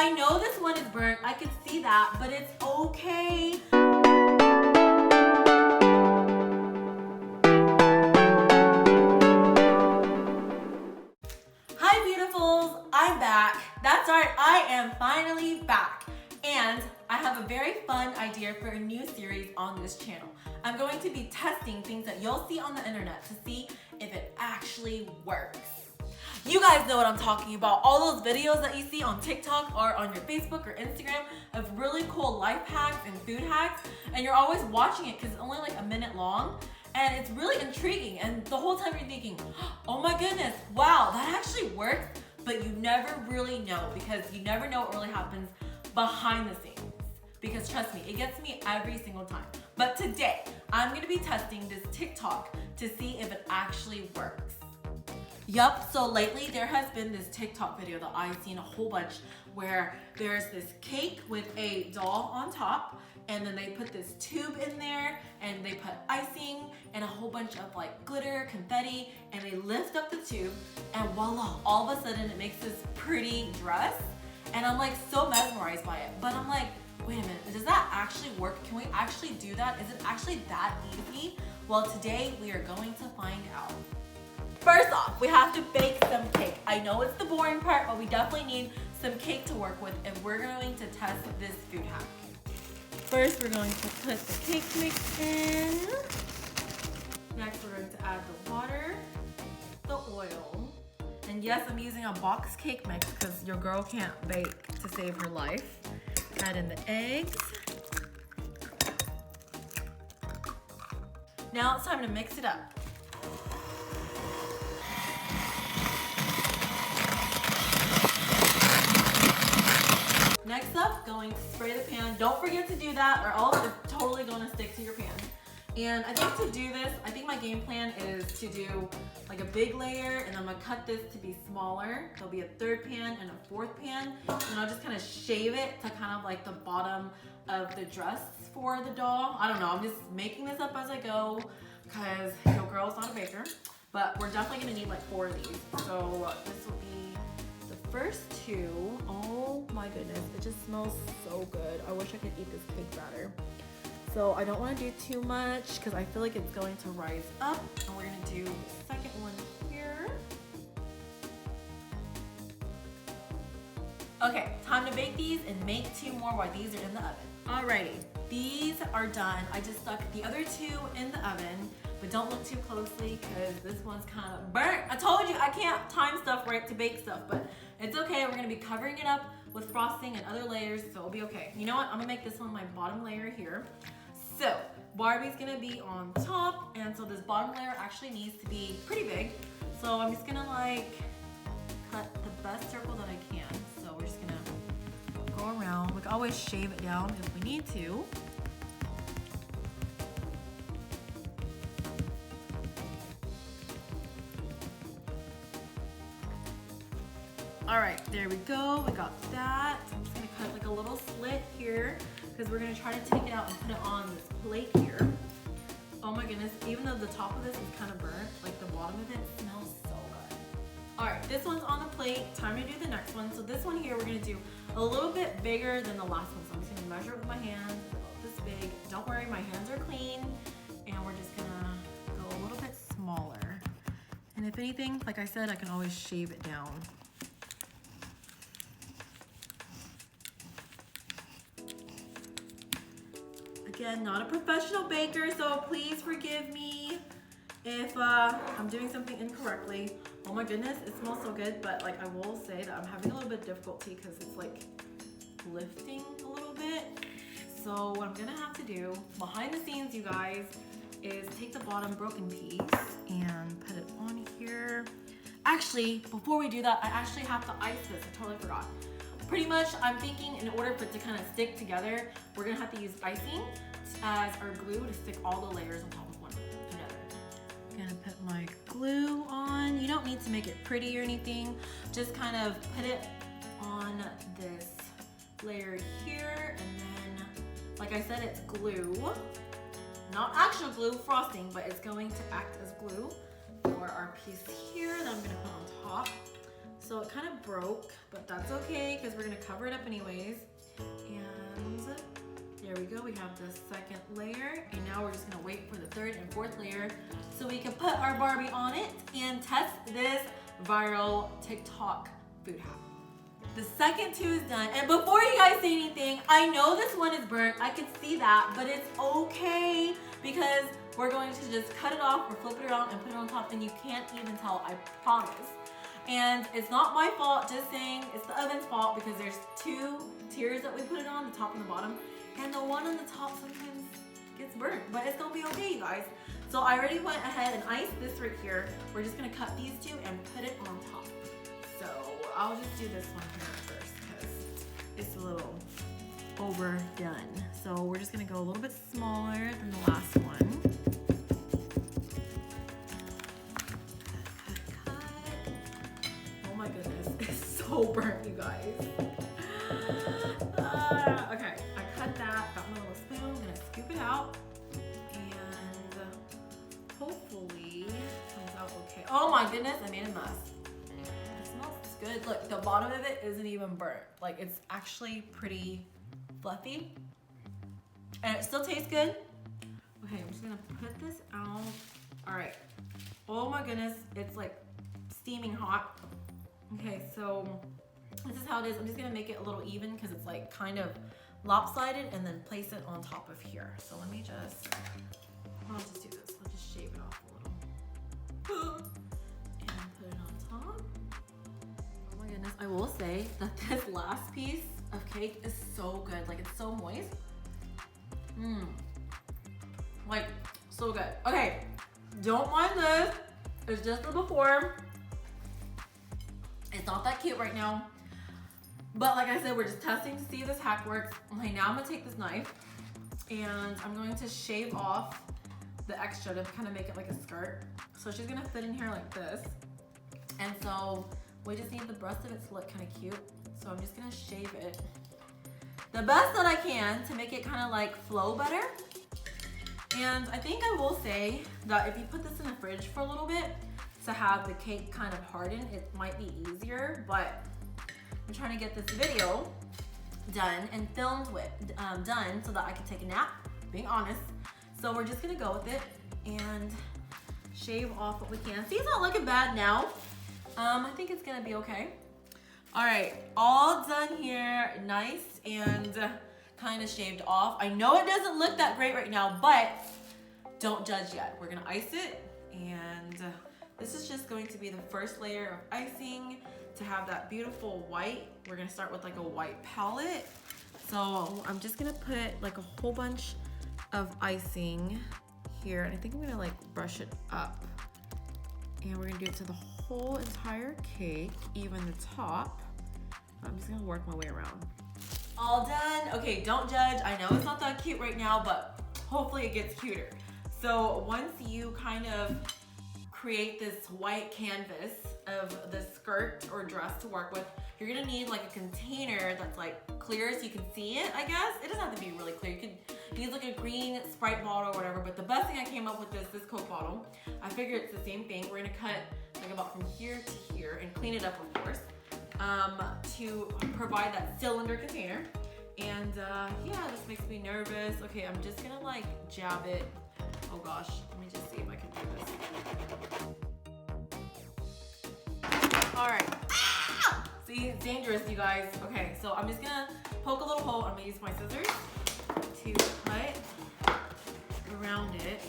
I know this one is burnt, I can see that, but it's okay. Hi beautifuls, I'm back. That's right, I am finally back. And I have a very fun idea for a new series on this channel. I'm going to be testing things that you'll see on the internet to see if it actually works. You guys know what I'm talking about. All those videos that you see on TikTok or on your Facebook or Instagram of really cool life hacks and food hacks, and you're always watching it because it's only like a minute long, and it's really intriguing, and the whole time you're thinking, oh my goodness, wow, that actually works, but you never really know because you never know what really happens behind the scenes. Because trust me, it gets me every single time. But today, I'm gonna be testing this TikTok to see if it actually works. Yup, so lately there has been this TikTok video that I've seen a whole bunch where there's this cake with a doll on top, and then they put this tube in there and they put icing and a whole bunch of like glitter, confetti, and they lift up the tube and voila, all of a sudden it makes this pretty dress. And I'm like so mesmerized by it. But I'm like, wait a minute, does that actually work? Can we actually do that? Is it actually that easy? Well, today we are going to find out. First off, we have to bake some cake. I know it's the boring part, but we definitely need some cake to work with if we're going to test this food hack. First, we're going to put the cake mix in. Next, we're going to add the water, the oil, and yes, I'm using a box cake mix because your girl can't bake to save her life. Add in the eggs. Now it's time to mix it up. Next up, going to spray the pan. Don't forget to do that or else it's totally gonna stick to your pan. And I think to do this, I think my game plan is to do like a big layer, and I'm gonna cut this to be smaller. There'll be a third pan and a fourth pan, and I'll just kind of shave it to kind of like the bottom of the dress for the doll. I don't know, I'm just making this up as I go because your girl's not a baker, but we're definitely gonna need like 4 of these. So this will be the first 2. Oh my goodness, it just smells so good. I wish I could eat this cake batter. So I don't want to do too much because I feel like it's going to rise up. And we're going to do the second one here. Okay, time to bake these and make 2 more while these are in the oven. Alrighty, these are done. I just stuck the other 2 in the oven, but don't look too closely because this one's kind of burnt. I told you I can't time stuff right to bake stuff, but it's okay. We're going to be covering it up with frosting and other layers, so it'll be okay. You know what? I'm going to make this one my bottom layer here. So Barbie's gonna be on top, and so this bottom layer actually needs to be pretty big. So I'm just gonna like cut the best circle that I can. So we're just gonna go around. We can always shave it down if we need to. All right, there we go. We got that. I'm just gonna cut like a little slit here because we're gonna try to take it out and put it on this plate here. Oh my goodness, even though the top of this is kind of burnt, like the bottom of it smells so good. All right, this one's on the plate. Time to do the next one. So this one here, we're gonna do a little bit bigger than the last one. So I'm just gonna measure it with my hands, about this big. Don't worry, my hands are clean. And we're just gonna go a little bit smaller. And if anything, like I said, I can always shave it down. Again, not a professional baker, so please forgive me if I'm doing something incorrectly. Oh my goodness, it smells so good, but like I will say that I'm having a little bit of difficulty because it's like lifting a little bit. So what I'm gonna have to do, behind the scenes, you guys, is take the bottom broken piece and put it on here. Actually, before we do that, I actually have to ice this. I totally forgot. Pretty much, I'm thinking in order for it to kind of stick together, we're gonna have to use icing as our glue to stick all the layers on top of one another. I'm gonna put my glue on. You don't need to make it pretty or anything. Just kind of put it on this layer here, and then, like I said, it's glue. Not actual glue, frosting, but it's going to act as glue for our piece here that I'm gonna put on top. So it kind of broke, but that's okay because we're gonna cover it up anyways. And there we go, we have the second layer, and now we're just gonna wait for the third and fourth layer so we can put our Barbie on it and test this viral TikTok food hack. The second two is done, and before you guys say anything, I know this one is burnt, I can see that, but it's okay because we're going to just cut it off or flip it around and put it on top, and you can't even tell, I promise. And it's not my fault, just saying, it's the oven's fault because there's two tiers that we put it on, the top and the bottom, and the one on the top sometimes gets burnt, but it's gonna be okay, you guys. So I already went ahead and iced this right here. We're just gonna cut these two and put it on top. So I'll just do this one here first because it's a little overdone. So we're just gonna go a little bit smaller than the last one. Oh my goodness, it's so burnt, you guys. Okay, I cut that, got my little spoon, I'm gonna scoop it out, and hopefully it comes out okay. Oh my goodness, I made a mess. It smells good. Look, the bottom of it isn't even burnt. Like, it's actually pretty fluffy, and it still tastes good. Okay, I'm just gonna put this out. All right, oh my goodness, it's like steaming hot. Okay, so this is how it is. I'm just gonna make it a little even because it's like kind of lopsided, and then place it on top of here. So let me just, I'll just do this. I'll just shave it off a little. And put it on top. Oh my goodness, I will say that this last piece of cake is so good. Like, it's so moist. Like, so good. Okay, don't mind this. It's just the before. It's not that cute right now. But like I said, we're just testing to see if this hack works. Okay, now I'm gonna take this knife and I'm going to shave off the extra to kind of make it like a skirt. So she's gonna fit in here like this. And so we just need the rest of it to look kind of cute. So I'm just gonna shave it the best that I can to make it kind of like flow better. And I think I will say that if you put this in the fridge for a little bit to have the cake kind of harden, it might be easier, but I'm trying to get this video done and filmed with, done so that I can take a nap, being honest. So we're just gonna go with it and shave off what we can. See, it's not looking bad now. I think it's gonna be okay. All right, all done here, nice and kind of shaved off. I know it doesn't look that great right now, but don't judge yet. We're gonna ice it, and this is just going to be the first layer of icing to have that beautiful white. We're gonna start with like a white palette. So I'm just gonna put like a whole bunch of icing here, and I think I'm gonna like brush it up. And we're gonna do it to the whole entire cake, even the top. I'm just gonna work my way around. All done. Okay, don't judge. I know it's not that cute right now, but hopefully it gets cuter. So once you kind of create this white canvas of the skirt or dress to work with, you're gonna need like a container that's like clear so you can see it, I guess. It doesn't have to be really clear. You can use like a green Sprite bottle or whatever, but the best thing I came up with is this Coke bottle. I figured it's the same thing. We're gonna cut like about from here to here and clean it up, of course, to provide that cylinder container. And yeah, this makes me nervous. Okay, I'm just gonna like jab it. Oh gosh, let me just see if I can do this. All right. Ah! See, it's dangerous, you guys. Okay, so I'm just gonna poke a little hole. I'm gonna use my scissors to cut around it.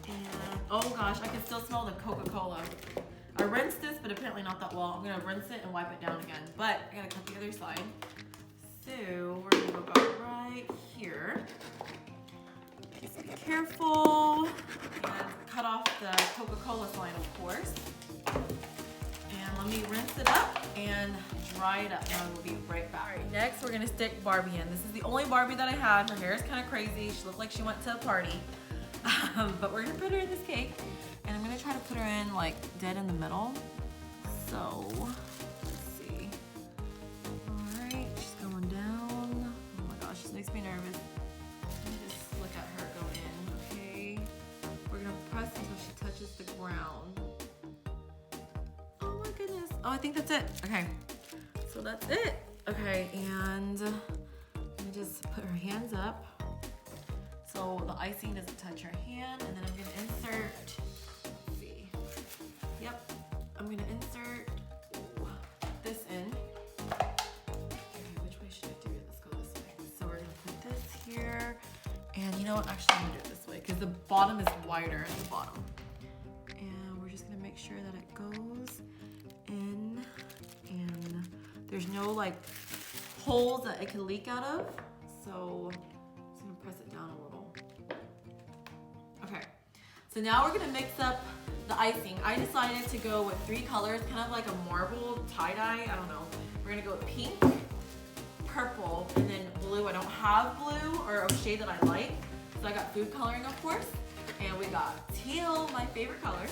And oh gosh, I can still smell the Coca-Cola. I rinsed this, but apparently not that well. I'm gonna rinse it and wipe it down again, but I gotta cut the other side. So we're gonna go about right here. Just be careful and cut off the Coca-Cola sign, of course. And let me rinse it up and dry it up, and we'll be right back. All right, next we're gonna stick Barbie in. This is the only Barbie that I had. Her hair is kind of crazy. She looked like she went to a party. But we're gonna put her in this cake, and I'm gonna try to put her in like dead in the middle. So let's see. All right, she's going down. Oh my gosh, this makes me nervous. Let me just look at her go in. Okay, we're gonna press until she touches the ground. Oh Oh, I think that's it. Okay, so that's it. Okay, and let me just put her hands up so the icing doesn't touch her hand, and then I'm gonna insert, let's see. Yep, I'm gonna insert this in. Okay, which way should I do it? Let's go this way. So we're gonna put this here, and you know what, actually I'm gonna do it this way because the bottom is wider at the bottom. And we're just gonna make sure that it goes in, and there's no like holes that it can leak out of. So I'm just gonna press it down a little. Okay, so now we're gonna mix up the icing. I decided to go with 3 colors, kind of like a marble tie-dye, I don't know. We're gonna go with pink, purple, and then blue. I don't have blue or a shade that I like, so I got food coloring, of course. And we got teal, my favorite color.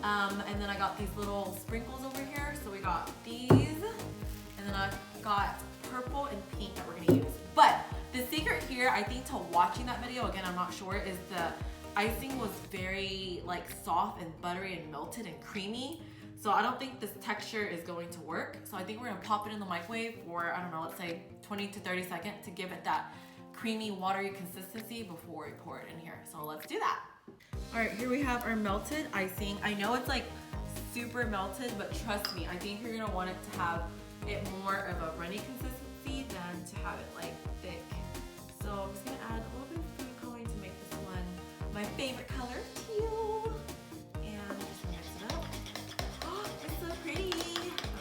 And then I got these little sprinkles over here. So we got these, and then I got purple and pink that we're gonna use. But the secret here, I think, to watching that video, again, I'm not sure, is the icing was very like soft and buttery and melted and creamy. So I don't think this texture is going to work. So I think we're gonna pop it in the microwave for, I don't know, let's say 20 to 30 seconds to give it that creamy, watery consistency before we pour it in here. So let's do that. All right, here we have our melted icing. I know it's like super melted, but trust me, I think you're gonna want it to have it more of a runny consistency than to have it like thick. So I'm just gonna add a little bit of food coloring to make this one my favorite color, teal. And just mix it up. Oh, it's so pretty.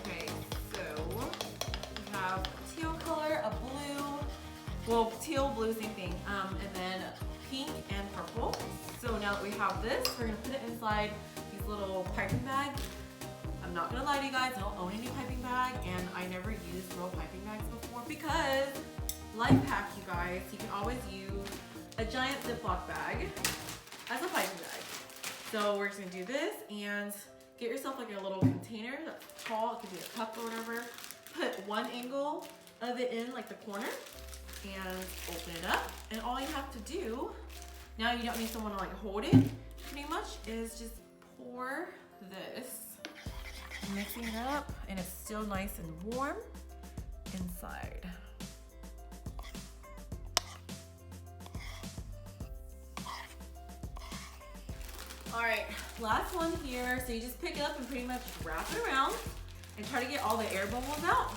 Okay, so we have teal color, a blue, well, teal, blue, same thing, and then pink and purple. So now that we have this, we're gonna put it inside these little piping bags. I'm not gonna lie to you guys, I don't own any piping bag, and I never used real piping bags before because, life hack, you guys, you can always use a giant Ziploc bag as a piping bag. So we're just gonna do this and get yourself like a little container that's tall, it could be a cup or whatever. Put one angle of it in, like the corner, and open it up. And all you have to do, now you don't need someone to like hold it, pretty much, is just pour this, mixing it up, and it's still nice and warm inside. All right, last one here. So you just pick it up and pretty much wrap it around and try to get all the air bubbles out.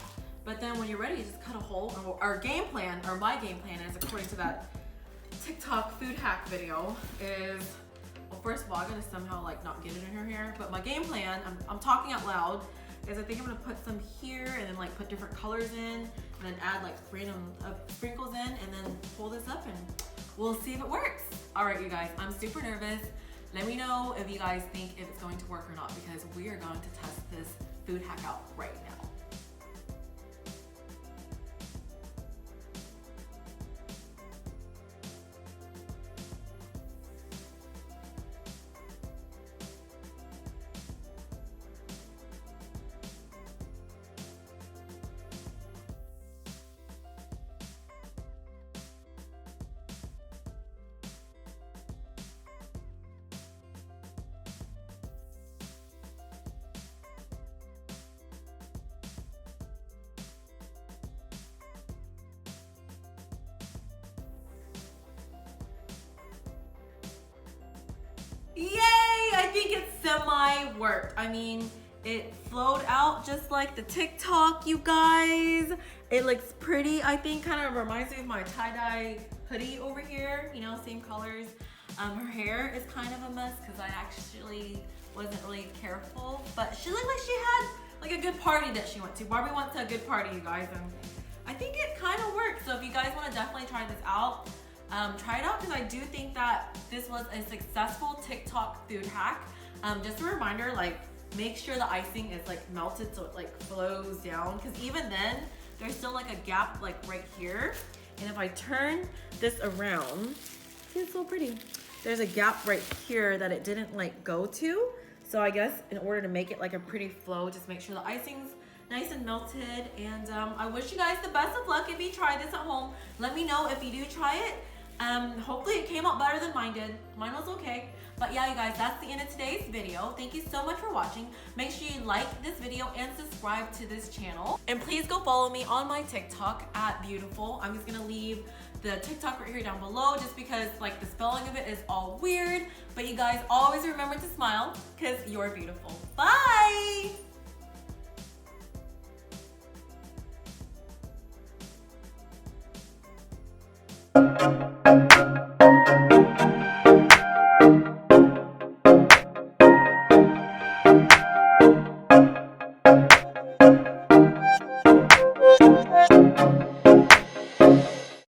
But then when you're ready, you just cut a hole. Our game plan, or my game plan is, according to that TikTok food hack video, is, well, first of all, I'm gonna somehow like not get it in her hair. But my game plan, I'm talking out loud, is I think I'm gonna put some here and then like put different colors in, and then add like random sprinkles in, and then pull this up and we'll see if it works. All right, you guys, I'm super nervous. Let me know if you guys think if it's going to work or not, because we are going to test this food hack out right now. Yay! I think it semi-worked. I mean, it flowed out just like the TikTok, you guys. It looks pretty. I think kind of reminds me of my tie-dye hoodie over here. You know, same colors. Her hair is kind of a mess because I actually wasn't really careful. But she looked like she had like a good party that she went to. Barbie went to a good party, you guys. And I think it kind of worked. So if you guys want to definitely try this out, try it out, because I do think that this was a successful TikTok food hack. Just a reminder, like, make sure the icing is like melted so it like flows down, because even then there's still like a gap like right here. And if I turn this around, see, it's so pretty. There's a gap right here that it didn't like go to. So I guess in order to make it like a pretty flow, just make sure the icing's nice and melted. And I wish you guys the best of luck if you try this at home. Let me know if you do try it. Hopefully it came out better than mine did. Mine was okay. But yeah, you guys, that's the end of today's video. Thank you so much for watching. Make sure you like this video and subscribe to this channel. And please go follow me on my TikTok at BEAUtIFUL. I'm just gonna leave the TikTok right here down below just because like the spelling of it is all weird. But you guys always remember to smile because you're beautiful. Bye!